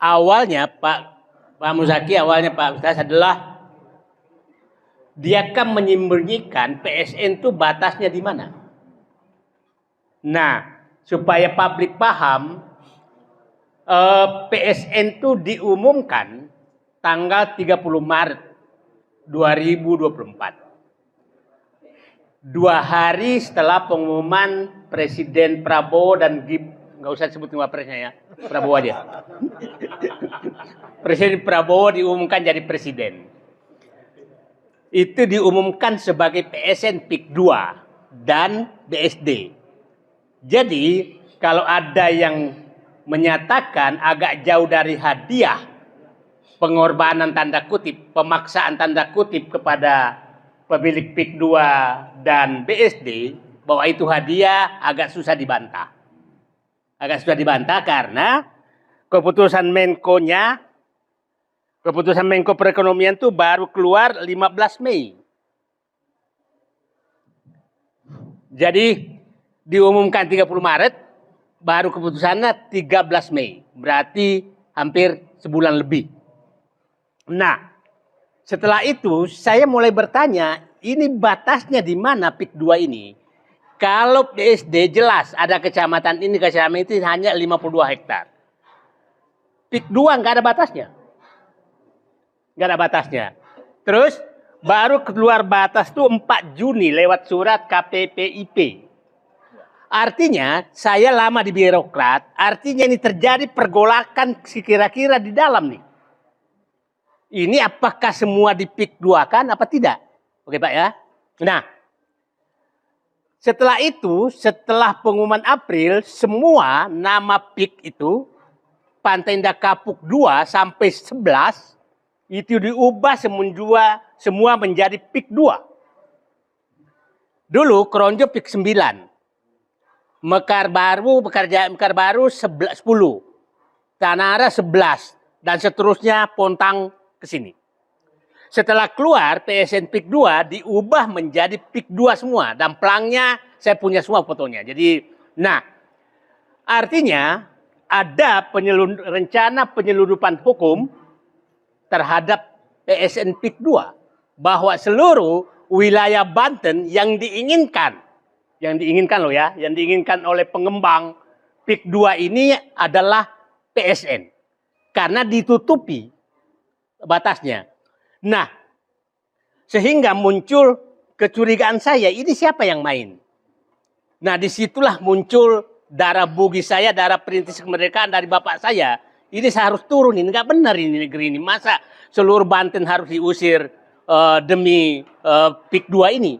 awalnya Pak Muzaki, awalnya Pak Ustaz adalah dia kan menyembunyikan PSN itu batasnya di mana. Nah, supaya publik paham, PSN itu diumumkan tanggal 30 Maret 2024. 2 hari setelah pengumuman Presiden Prabowo dan nggak usah sebut nama presnya ya, Prabowo aja. Presiden Prabowo diumumkan jadi presiden. Itu diumumkan sebagai PSN PIK 2 dan BSD. Jadi kalau ada yang menyatakan agak jauh dari hadiah, pengorbanan tanda kutip, pemaksaan tanda kutip kepada pemilik PIK 2 dan BSD, bahwa itu hadiah, agak susah dibantah. Agak susah dibantah karena keputusan Menko Perekonomian itu baru keluar 15 Mei. Jadi diumumkan 30 Maret, baru keputusannya 13 Mei. Berarti hampir sebulan lebih. Nah, setelah itu saya mulai bertanya, ini batasnya di mana PIK 2 ini? Kalau BSD jelas ada kecamatan ini hanya 52 hektar. PIK 2 nggak ada batasnya. Nggak ada batasnya. Terus baru keluar batas tuh 4 Juni lewat surat KPPIP. Artinya saya lama di birokrat, artinya ini terjadi pergolakan kira-kira di dalam nih. Ini apakah semua di PIK 2 kan apa tidak? Oke Pak ya. Nah, setelah itu, setelah pengumuman April, semua nama PIK itu, Pantai Indah Kapuk 2 sampai 11, itu diubah semua menjadi PIK 2. Dulu Kronjo PIK 9. Mekar Baru 10. Tanara 11. Dan seterusnya Pontang ke sini. Setelah keluar PSN PIK 2 diubah menjadi PIK 2 semua. Dan pelangnya saya punya semua fotonya. Jadi, nah, artinya ada rencana penyelundupan hukum terhadap PSN PIK 2. Bahwa seluruh wilayah Banten yang diinginkan loh ya, yang diinginkan oleh pengembang PIK 2 ini adalah PSN. Karena ditutupi batasnya. Nah, sehingga muncul kecurigaan saya, ini siapa yang main? Nah, disitulah muncul darah bugis saya, darah perintis kemerdekaan dari bapak saya. Ini saya harus turun, ini nggak benar ini negeri ini. Masa seluruh Banten harus diusir demi PIK 2 ini?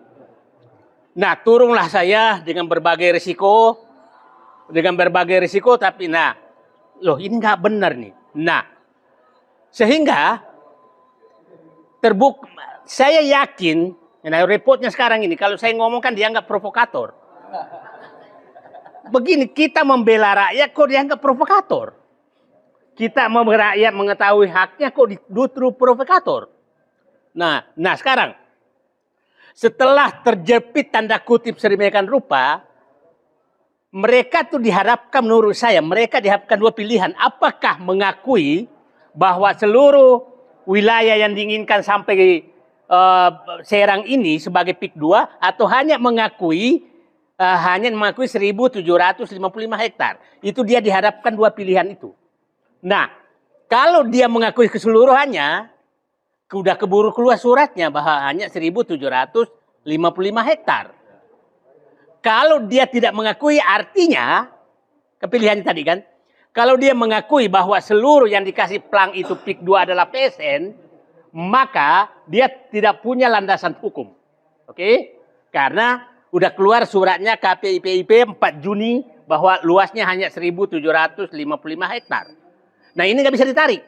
Nah, turunlah saya dengan berbagai risiko, tapi nah, loh ini nggak benar nih. Nah, sehingga saya yakin, nah repotnya sekarang ini, kalau saya ngomong kan dianggap provokator. Begini, kita membela rakyat kok dianggap provokator. Kita membela rakyat mengetahui haknya kok justru provokator. Nah sekarang, setelah terjepit tanda kutip sedemikian rupa, mereka tuh dihadapkan, menurut saya, mereka dihadapkan dua pilihan. Apakah mengakui bahwa seluruh wilayah yang diinginkan sampai Serang ini sebagai PIK 2, atau hanya mengakui 1.755 hektar. Itu dia dihadapkan dua pilihan itu. Nah, kalau dia mengakui keseluruhannya, udah keburu keluar suratnya bahwa hanya 1.755 hektar. Kalau dia tidak mengakui, artinya kepilihannya tadi kan, kalau dia mengakui bahwa seluruh yang dikasih plang itu PIK 2 adalah PSN, maka dia tidak punya landasan hukum. Oke? Karena udah keluar suratnya KPIPIP 4 Juni bahwa luasnya hanya 1.755 hektar. Nah, ini nggak bisa ditarik.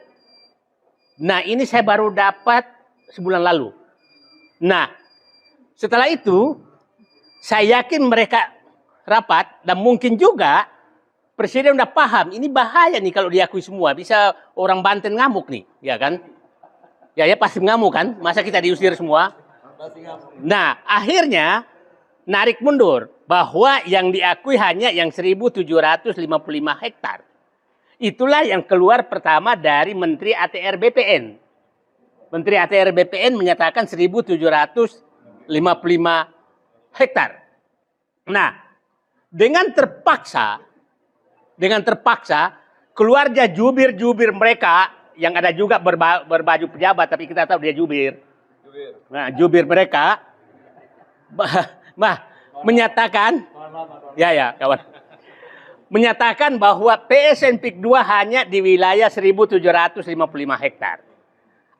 Nah, ini saya baru dapat sebulan lalu. Nah, setelah itu, saya yakin mereka rapat, dan mungkin juga Presiden udah paham, ini bahaya nih kalau diakui semua. Bisa orang Banten ngamuk nih, ya kan? Ya pasti ngamuk kan, masa kita diusir semua? Nah, akhirnya narik mundur, bahwa yang diakui hanya yang 1.755 hektar. Itulah yang keluar pertama dari Menteri ATR BPN. Menteri ATR BPN menyatakan 1.755 hektar. Nah, dengan terpaksa keluarga jubir-jubir mereka yang ada juga berbaju pejabat, tapi kita tahu dia jubir. Nah, jubir mereka menyatakan, ya kawan, menyatakan bahwa PSN PIK 2 hanya di wilayah 1.755 hektar.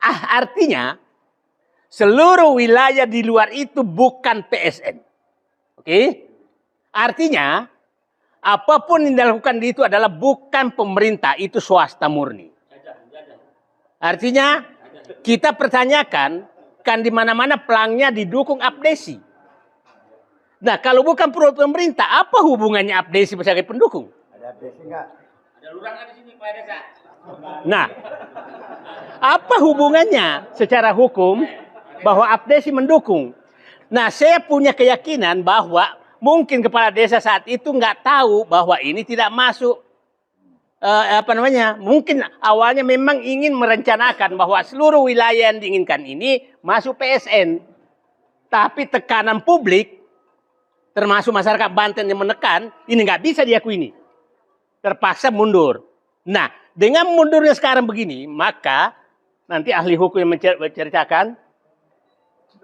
Artinya seluruh wilayah di luar itu bukan PSN. Oke? Artinya apapun yang dilakukan di itu adalah bukan pemerintah, itu swasta murni. Artinya kita pertanyakan, kan di mana-mana pelangnya didukung Abdesi. Nah, kalau bukan pemerintah, apa hubungannya Abdesi sebagai pendukung? Ada Abdesi enggak? Ada lurah di sini, Pak Desa. Nah, apa hubungannya secara hukum bahwa Abdesi mendukung? Nah, saya punya keyakinan bahwa mungkin kepala desa saat itu nggak tahu bahwa ini tidak masuk mungkin awalnya memang ingin merencanakan bahwa seluruh wilayah yang diinginkan ini masuk PSN. Tapi tekanan publik, termasuk masyarakat Banten yang menekan, ini nggak bisa diakui ini. Terpaksa mundur. Nah, dengan mundurnya sekarang begini, maka nanti ahli hukum yang menceritakan,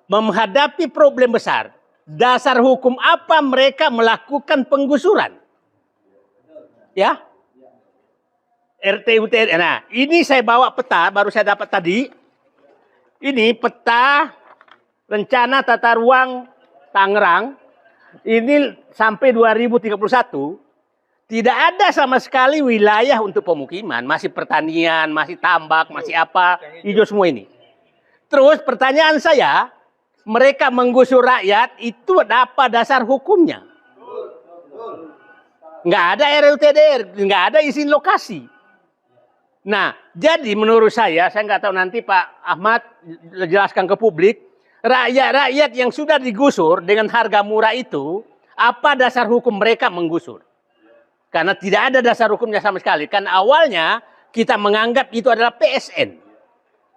menghadapi problem besar. Dasar hukum apa mereka melakukan penggusuran? Ya? RT UTR. Nah, ini saya bawa peta, baru saya dapat tadi. Ini peta rencana tata ruang Tangerang. Ini sampai 2031. Tidak ada sama sekali wilayah untuk pemukiman. Masih pertanian, masih tambak, masih apa. Hijau semua ini. Terus pertanyaan saya, mereka menggusur rakyat, itu apa dasar hukumnya? Nggak ada RUTDR, nggak ada izin lokasi. Nah, jadi menurut saya nggak tahu nanti Pak Ahmad jelaskan ke publik, rakyat-rakyat yang sudah digusur dengan harga murah itu, apa dasar hukum mereka menggusur? Karena tidak ada dasar hukumnya sama sekali. Kan awalnya kita menganggap itu adalah PSN.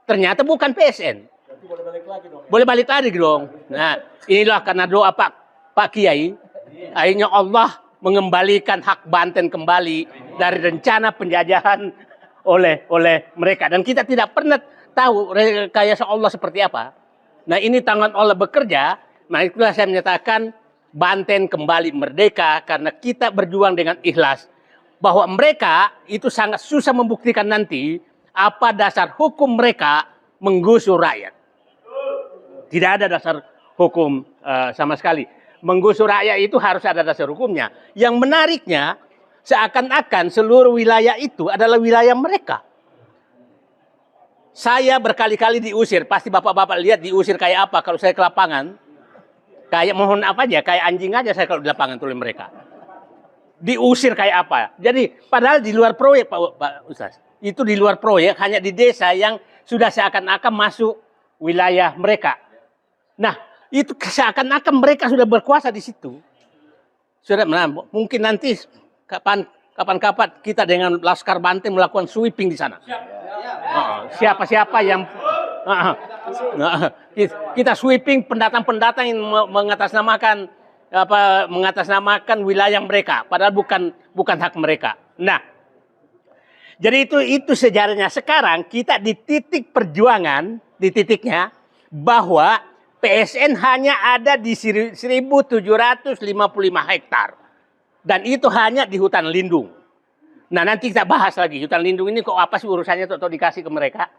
Ternyata bukan PSN. Boleh balik lagi dong. Boleh balik lagi dong. Nah, inilah karena doa Pak Kiai, akhirnya Allah mengembalikan hak Banten kembali dari rencana penjajahan oleh mereka. Dan kita tidak pernah tahu rekayasa Allah seperti apa. Nah, ini tangan Allah bekerja. Nah, itulah saya menyatakan Banten kembali merdeka karena kita berjuang dengan ikhlas. Bahwa mereka itu sangat susah membuktikan nanti apa dasar hukum mereka menggusur rakyat. Tidak ada dasar hukum sama sekali. Menggusur rakyat itu harus ada dasar hukumnya. Yang menariknya, seakan-akan seluruh wilayah itu adalah wilayah mereka. Saya berkali-kali diusir. Pasti bapak-bapak lihat diusir kayak apa kalau saya ke lapangan. Kayak mohon apa aja, kayak anjing aja saya kalau di lapangan tulis mereka. Diusir kayak apa. Jadi padahal di luar proyek Pak Ustaz. Itu di luar proyek, hanya di desa yang sudah seakan-akan masuk wilayah mereka. Nah, itu seakan-akan mereka sudah berkuasa di situ. Sudah, nah, mungkin nanti kapan-kapan kita dengan Laskar Banten melakukan sweeping di sana. Siapa-siapa yang kita sweeping pendatang-pendatang yang mengatasnamakan wilayah mereka, padahal bukan hak mereka. Nah, jadi itu sejarahnya. Sekarang kita di titik perjuangan, di titiknya bahwa PSN hanya ada di 1.755 hektar. Dan itu hanya di hutan lindung. Nah, nanti kita bahas lagi. Hutan lindung ini kok apa sih urusannya atau dikasih ke mereka?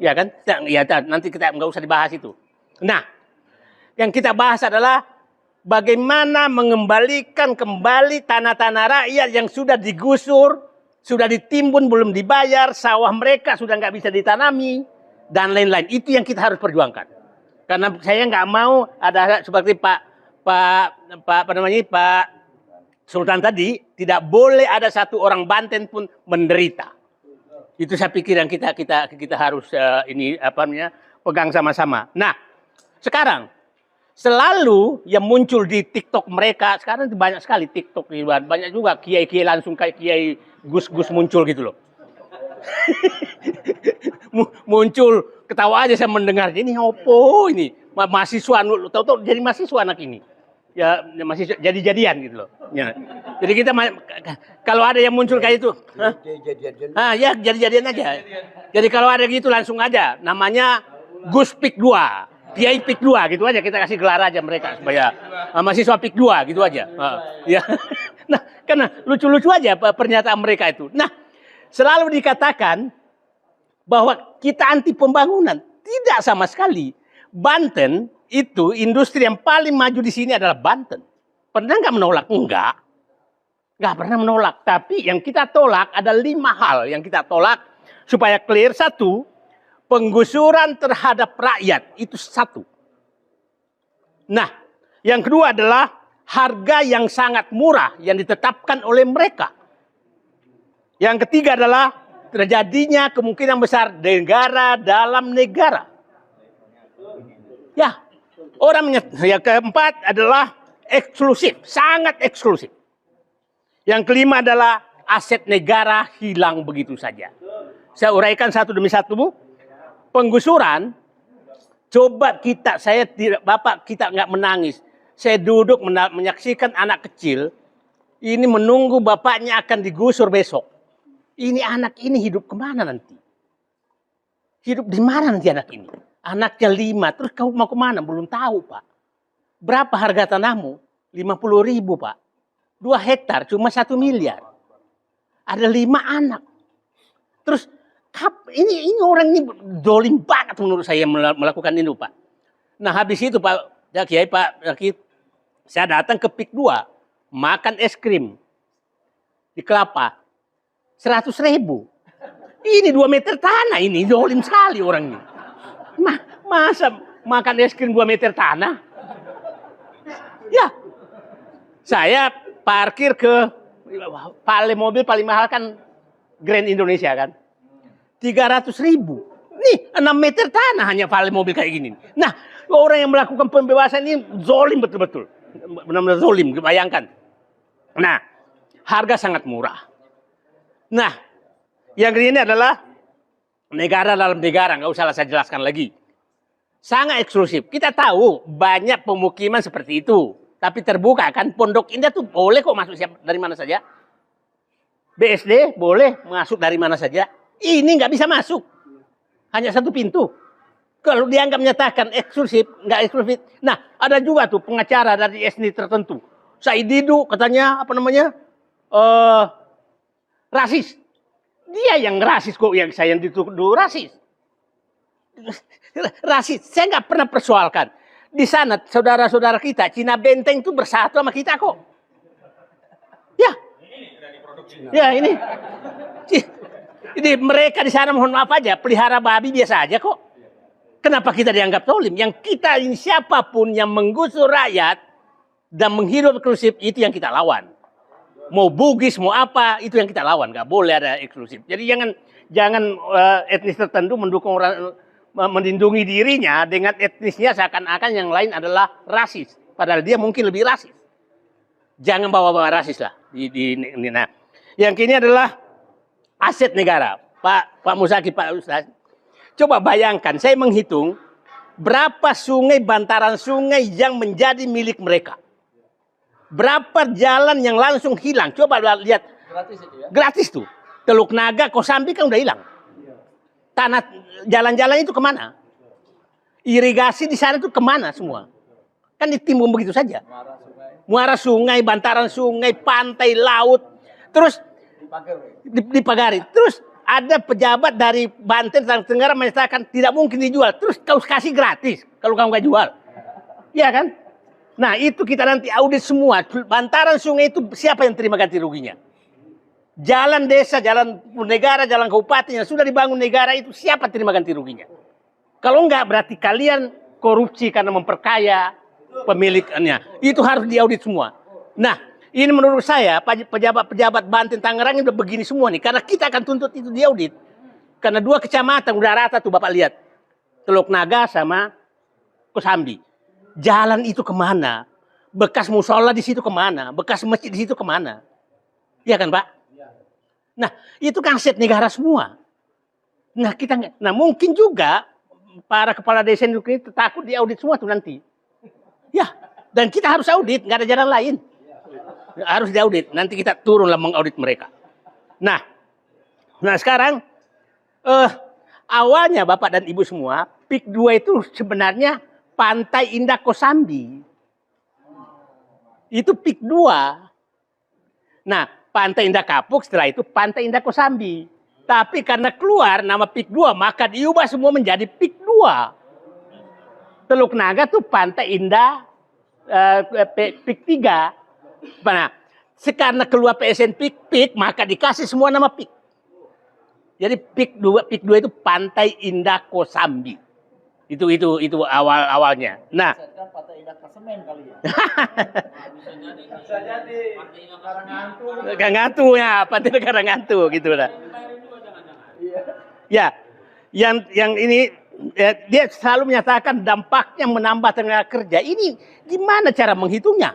Ya kan? Ya, nanti kita nggak usah dibahas itu. Nah, yang kita bahas adalah bagaimana mengembalikan kembali tanah-tanah rakyat yang sudah digusur, sudah ditimbun, belum dibayar, sawah mereka sudah nggak bisa ditanami, dan lain-lain. Itu yang kita harus perjuangkan. Karena saya nggak mau ada seperti Pak Sultan tadi, tidak boleh ada satu orang Banten pun menderita. Itu saya pikir yang kita harus pegang sama-sama. Nah, sekarang Selalu yang muncul di TikTok mereka, sekarang itu banyak sekali TikTok, banyak juga kiai-kiai langsung kayak kiai Gus-Gus muncul gitu loh. Muncul, ketawa aja saya mendengar, ini opo ini, mahasiswa, tahu-tahu jadi mahasiswa anak ini. Ya masih jadi-jadian gitu loh. Ya. Jadi kita kalau ada yang muncul kayak itu, ya jadi-jadian aja. Jadi kalau ada gitu langsung aja, namanya Gus Pik 2. Kiai Pik 2 gitu aja, kita kasih gelar aja mereka supaya mahasiswa Pik 2 gitu aja. Ya. Nah, karena lucu-lucu aja pernyataan mereka itu. Nah, selalu dikatakan bahwa kita anti pembangunan. Tidak sama sekali. Banten itu industri yang paling maju di sini adalah Banten. Pernah nggak menolak? Enggak. Nggak pernah menolak. Tapi yang kita tolak ada 5 hal yang kita tolak supaya clear. 1, penggusuran terhadap rakyat, itu 1. Nah, yang kedua adalah harga yang sangat murah yang ditetapkan oleh mereka. Yang ketiga adalah terjadinya kemungkinan besar negara dalam negara. Ya, yang keempat adalah eksklusif, sangat eksklusif. Yang kelima adalah aset negara hilang begitu saja. Saya uraikan satu demi satu. Penggusuran, coba Bapak kita nggak menangis. Saya duduk menyaksikan anak kecil, ini menunggu bapaknya akan digusur besok. Ini anak ini hidup kemana nanti? Hidup di mana nanti anak ini? Anaknya 5, terus kamu mau kemana? Belum tahu, Pak. Berapa harga tanahmu? 50.000, Pak. 2 hektar, cuma 1 miliar. Ada 5 anak. Terus, ini orang ini dolim banget menurut saya melakukan ini, Pak. Nah, habis itu, Pak Kiai, saya datang ke Pik 2, makan es krim di Kelapa. 100.000. Ini 2 meter tanah ini, dolim sekali orang ini. Masa makan es krim 2 meter tanah? Ya, saya parkir ke mobil paling mahal kan Grand Indonesia kan. 300.000. Nih 6 meter tanah hanya valet mobil kayak gini. Nah, orang yang melakukan pembebasan ini zolim betul-betul. Benar-benar zolim, bayangkan. Nah, harga sangat murah. Nah, yang ini adalah negara dalam negara, nggak usah saya jelaskan lagi. Sangat eksklusif. Kita tahu banyak pemukiman seperti itu. Tapi terbuka kan, Pondok Indah tuh boleh kok masuk dari mana saja. BSD boleh masuk dari mana saja. Ini nggak bisa masuk. Hanya 1 pintu. Kalau dianggap menyatakan eksklusif, nggak eksklusif. Nah, ada juga tuh pengacara dari etnis tertentu. Said Didu katanya, rasis. Dia yang rasis kok, yang saya yang dituduh rasis. Rasis, saya nggak pernah persoalkan. Di sana, saudara-saudara kita, Cina Benteng itu bersatu sama kita kok. Ya. Ya, ini. Jadi mereka di sana mohon maaf aja, pelihara babi biasa aja kok. Kenapa kita dianggap zolim? Yang kita ini siapapun yang menggusur rakyat dan menghidup eksklusif itu yang kita lawan. Mau Bugis, mau apa, itu yang kita lawan. Gak boleh ada eksklusif. Jadi jangan etnis tertentu mendukung orang, melindungi dirinya dengan etnisnya seakan-akan yang lain adalah rasis. Padahal dia mungkin lebih rasis. Jangan bawa-bawa rasis lah. Nah, yang kini adalah aset negara. Pak Musaki, Pak Ustaz. Coba bayangkan, saya menghitung berapa sungai, bantaran sungai yang menjadi milik mereka. Berapa jalan yang langsung hilang. Coba lihat. Gratis itu ya? Gratis tuh. Teluk Naga, Kosambi kan udah hilang. Tanah, jalan-jalan itu kemana? Irigasi di sana itu kemana semua? Kan ditimbun begitu saja. Muara sungai, bantaran sungai, pantai, laut. Terus dipagari. Terus ada pejabat dari Banten dan Tenggara menyatakan tidak mungkin dijual. Terus kau kasih gratis kalau kamu nggak jual. Iya kan? Nah, itu kita nanti audit semua. Bantaran sungai itu siapa yang terima ganti ruginya? Jalan desa, jalan negara, jalan kabupaten yang sudah dibangun negara itu siapa terima ganti ruginya? Kalau enggak berarti kalian korupsi karena memperkaya pemiliknya. Itu harus diaudit semua. Nah, ini menurut saya pejabat-pejabat Banten Tangerang ini udah begini semua nih. Karena kita akan tuntut itu diaudit. Karena 2 kecamatan udah rata tuh Bapak lihat. Teluk Naga sama Kosambi. jalan itu kemana, bekas musola di situ kemana, bekas masjid di situ kemana. Iya kan Pak? Nah itu kan aset negara semua. Nah mungkin juga para kepala desa ini takut diaudit semua tuh nanti. Ya, dan kita harus audit, nggak ada jalan lain. Harus diaudit, nanti kita turunlah mengaudit mereka. Nah sekarang awalnya Bapak dan Ibu semua, PIK 2 itu sebenarnya Pantai Indah Kosambi. Itu PIK 2. Nah, Pantai Indah Kapuk setelah itu Pantai Indah Kosambi. Tapi karena keluar nama PIK 2, maka diubah semua menjadi PIK 2. Teluk Naga tuh Pantai Indah PIK 3. Nah, karena keluar PSN PIK, maka dikasih semua nama PIK. Jadi PIK 2 itu Pantai Indah Kosambi. Itu awalnya. Nah, Pantai Indah Kasemen kali ya. Bisa jadi Karangantu ya, Pantai Karangantu gitu lah. Ya, yang ini dia selalu menyatakan dampaknya menambah tenaga kerja. Ini gimana cara menghitungnya?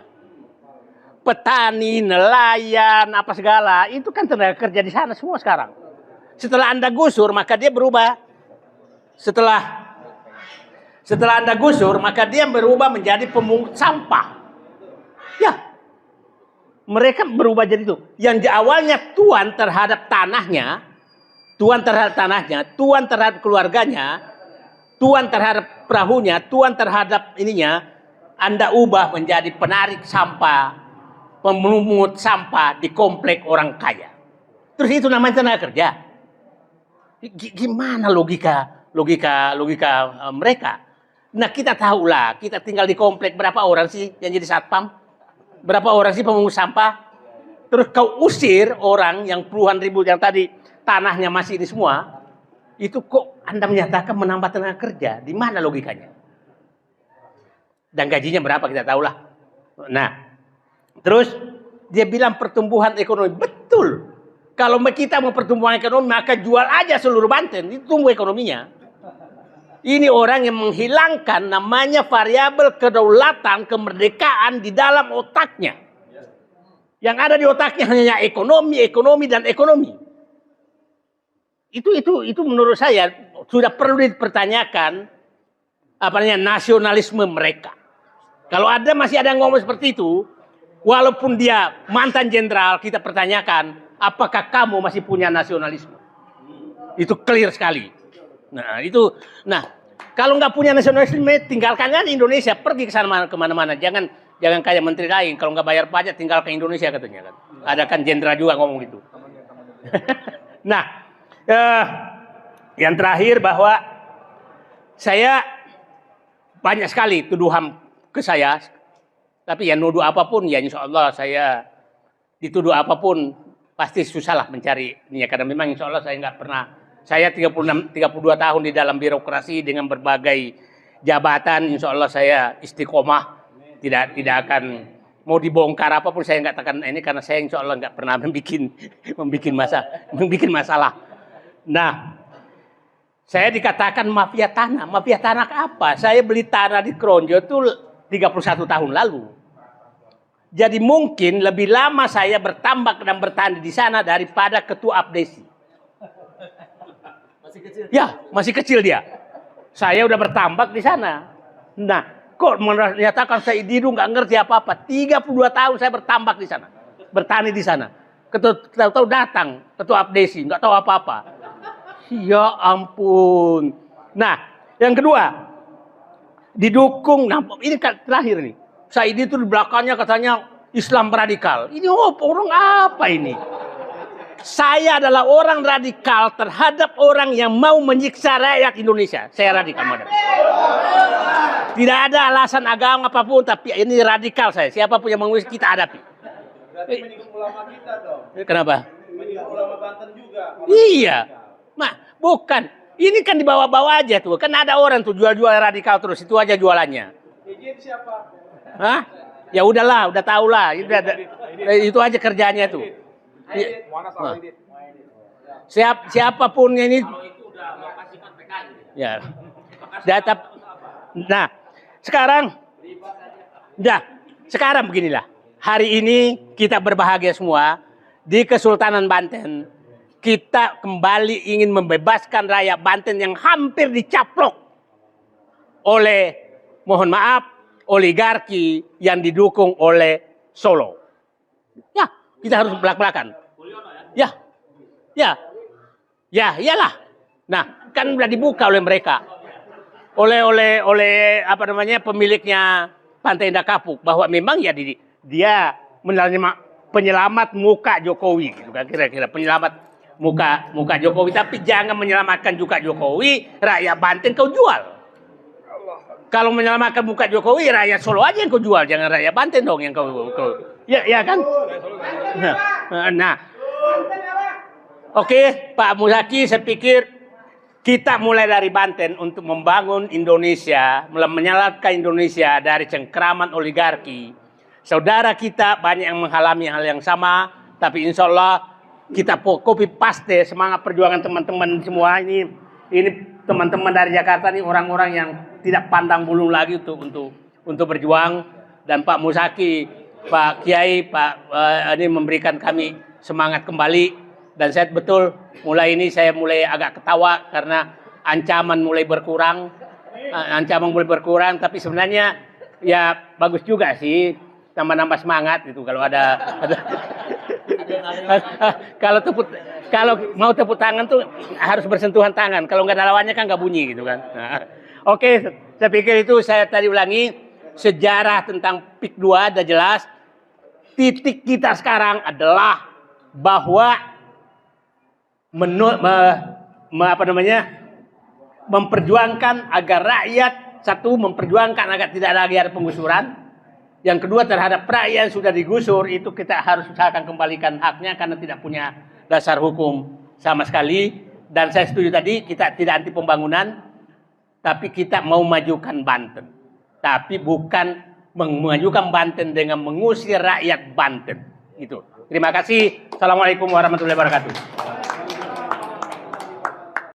Petani, nelayan, apa segala, itu kan tenaga kerja di sana semua sekarang. Setelah Anda gusur, maka dia berubah. Setelah Anda gusur, maka dia berubah menjadi pemungut sampah. Ya, mereka berubah jadi itu. Yang di awalnya tuan terhadap tanahnya, tuan terhadap keluarganya, tuan terhadap perahunya, tuan terhadap ininya, Anda ubah menjadi penarik sampah, pemungut sampah di komplek orang kaya. Terus itu namanya tenaga kerja. Gimana logika mereka? Nah kita tahulah, kita tinggal di komplek, berapa orang sih yang jadi satpam? Berapa orang sih pemungut sampah? Terus kau usir orang yang puluhan ribu yang tadi tanahnya masih ini semua, itu kok Anda menyatakan menambah tenaga kerja? Di mana logikanya? Dan gajinya berapa kita tahulah. Nah, terus dia bilang pertumbuhan ekonomi. Betul. Kalau kita mau pertumbuhan ekonomi, maka jual aja seluruh Banten, itu tumbuh ekonominya. Ini orang yang menghilangkan namanya variabel kedaulatan, kemerdekaan di dalam otaknya. Yang ada di otaknya hanya ekonomi, dan ekonomi. Itu menurut saya sudah perlu dipertanyakan nasionalisme mereka. Kalau masih ada yang ngomong seperti itu, walaupun dia mantan jenderal, kita pertanyakan, apakah kamu masih punya nasionalisme? Itu clear sekali. Nah, kalau nggak punya nasionalisme, tinggalkan kan Indonesia, pergi ke sana kemana-mana. Jangan kayak menteri lain, kalau nggak bayar pajak tinggal ke Indonesia katanya kan. Ada kan jenderal juga ngomong gitu. Nah, yang terakhir bahwa saya banyak sekali tuduhan ke saya, tapi ya nuduh apapun ya insya Allah saya dituduh apapun pasti susahlah mencari ini ya, karena memang insya Allah saya nggak pernah. Saya 32 tahun di dalam birokrasi dengan berbagai jabatan, insya Allah saya istiqomah, tidak akan mau dibongkar apapun saya nggak akan ini, karena saya insya Allah nggak pernah membuat masalah. Nah, saya dikatakan mafia tanah. Mafia tanah apa? Saya beli tanah di Kronjo itu 31 tahun lalu. Jadi mungkin lebih lama saya bertambak dan bertani di sana daripada ketua Abdesi. Ya, masih kecil dia. Saya udah bertambak di sana. Nah, kok menyatakan saya Didu nggak ngerti apa-apa. 32 tahun saya bertambak di sana, bertani di sana. Tahu datang ketua Abdesi, nggak tahu apa-apa. Ya ampun. Nah, yang kedua, didukung. Nah, ini terakhir nih. Saidi itu di belakangnya katanya Islam radikal. Ini orang apa ini? Saya adalah orang radikal terhadap orang yang mau menyiksa rakyat Indonesia. Saya radikal, madam. Tidak ada alasan agama apapun, tapi ini radikal saya. Siapapun yang mengusir kita hadapi. Berarti menyinggung ulama kita dong. Kenapa? Menyinggung ulama Banten juga. Iya. Nah, bukan. Ini kan dibawa-bawa aja tuh. Kan ada orang tuh jual-jual radikal terus. Itu aja jualannya. Izin siapa? Hah? Ya udahlah, udah tau lah. Itu aja kerjanya tuh. Siapapun ini. Ya. Nah, sekarang Nah, sekarang beginilah. Hari ini kita berbahagia semua di Kesultanan Banten. Kita kembali ingin membebaskan rakyat Banten yang hampir dicaplok oleh, mohon maaf, oligarki yang didukung oleh Solo. Ya, kita harus belak-belakan. Ya, ya, ya, iyalah. Nah, kan sudah dibuka oleh mereka, oleh apa namanya pemiliknya Pantai Indah Kapuk, bahwa memang ya dia penyelamat muka Jokowi, gitu kan kira-kira penyelamat muka Jokowi, tapi jangan menyelamatkan juga Jokowi, rakyat Banten kau jual. Kalau menyelamatkan muka Jokowi, rakyat Solo aja yang kau jual, jangan rakyat Banten dong yang kau ya kan? Nah, oke, Pak Muzaki, saya pikir kita mulai dari Banten untuk membangun Indonesia, menyelamatkan Indonesia dari cengkraman oligarki. Saudara kita banyak yang mengalami hal yang sama, tapi insya Allah kita copy paste semangat perjuangan teman-teman semua ini teman-teman dari Jakarta ini orang-orang yang tidak pandang bulu lagi untuk berjuang, dan Pak Muzaki, Pak Kiai, ini memberikan kami semangat kembali, dan saya betul mulai agak ketawa karena ancaman mulai berkurang, tapi sebenarnya ya bagus juga sih, nambah semangat itu kalau ada kalau mau tepuk tangan tuh harus bersentuhan tangan. Kalau nggak ada lawannya kan nggak bunyi gitu kan. Nah, oke, saya pikir itu saya tadi ulangi sejarah tentang PIK 2 sudah jelas. Titik kita sekarang adalah bahwa memperjuangkan agar rakyat memperjuangkan agar tidak lagi ada penggusuran. Yang kedua, terhadap rakyat yang sudah digusur itu kita harus usahakan kembalikan haknya karena tidak punya dasar hukum sama sekali. Dan saya setuju tadi kita tidak anti pembangunan, tapi kita mau majukan Banten. Tapi bukan memajukan Banten dengan mengusir rakyat Banten. Itu. Terima kasih. Assalamualaikum warahmatullahi wabarakatuh.